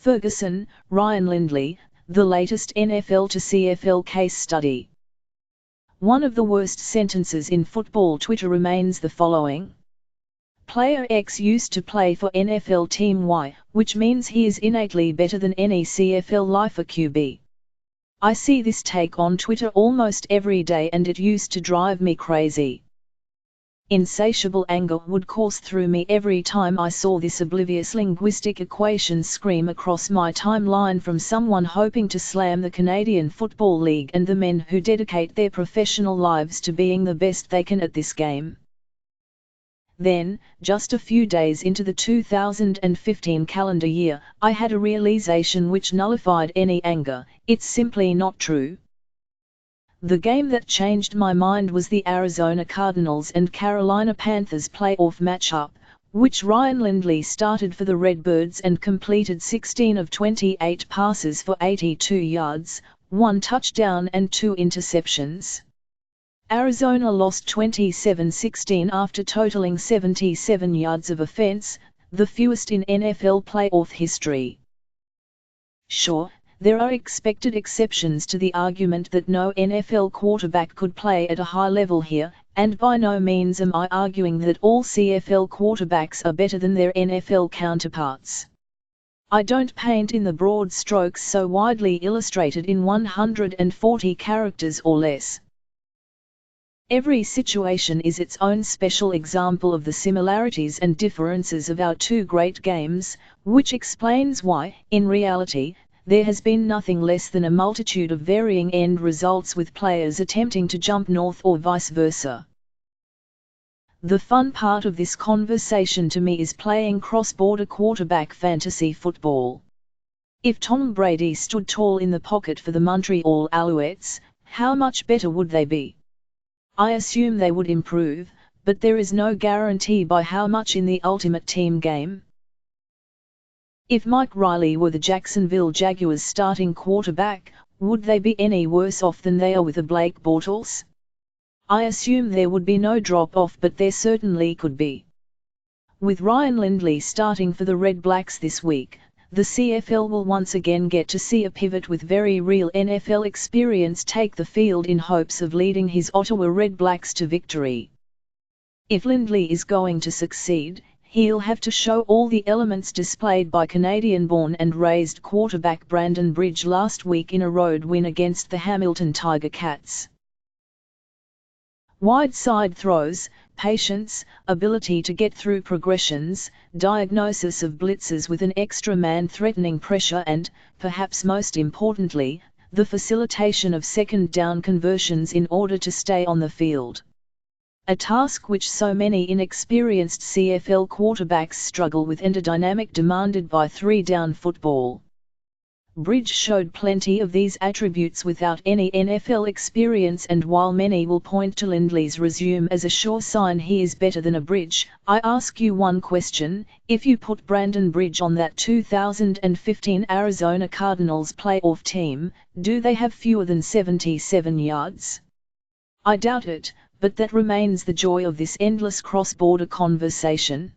Ferguson, Ryan Lindley, the latest NFL-To-Cfl case study. One of the worst sentences in football Twitter remains the following. Player X used to play for NFL Team Y, which means he is innately better than any CFL lifer QB. I see this take on Twitter almost every day and it used to drive me crazy. Insatiable anger would course through me every time I saw this oblivious linguistic equation scream across my timeline from someone hoping to slam the Canadian Football League and the men who dedicate their professional lives to being the best they can at this game. Then, just a few days into the 2015 calendar year, I had a realization which nullified any anger. It's simply not true. The game that changed my mind was the Arizona Cardinals and Carolina Panthers playoff matchup, which Ryan Lindley started for the Redbirds and completed 16 of 28 passes for 82 yards, 1 touchdown and 2 interceptions. Arizona lost 27-16 after totaling 77 yards of offense, the fewest in NFL playoff history. Sure, there are expected exceptions to the argument that no NFL quarterback could play at a high level here, and by no means am I arguing that all CFL quarterbacks are better than their NFL counterparts. I don't paint in the broad strokes so widely illustrated in 140 characters or less. Every situation is its own special example of the similarities and differences of our two great games, which explains why, in reality, there has been nothing less than a multitude of varying end results with players attempting to jump north or vice versa. The fun part of this conversation to me is playing cross-border quarterback fantasy football. If Tom Brady stood tall in the pocket for the Montreal Alouettes, how much better would they be? I assume they would improve, but there is no guarantee by how much in the ultimate team game. If Mike Riley were the Jacksonville Jaguars' starting quarterback, would they be any worse off than they are with a Blake Bortles? I assume there would be no drop-off, but there certainly could be. With Ryan Lindley starting for the Red Blacks this week, the CFL will once again get to see a pivot with very real NFL experience take the field in hopes of leading his Ottawa Red Blacks to victory. If Lindley is going to succeed, he'll have to show all the elements displayed by Canadian-born and raised quarterback Brandon Bridge last week in a road win against the Hamilton Tiger Cats. Wide side throws, patience, ability to get through progressions, diagnosis of blitzes with an extra man threatening pressure and, perhaps most importantly, the facilitation of second down conversions in order to stay on the field. A task which so many inexperienced CFL quarterbacks struggle with and a dynamic demanded by three-down football. Bridge showed plenty of these attributes without any NFL experience, and while many will point to Lindley's resume as a sure sign he is better than a Bridge, I ask you one question: if you put Brandon Bridge on that 2015 Arizona Cardinals playoff team, do they have fewer than 77 yards? I doubt it, but that remains the joy of this endless cross-border conversation.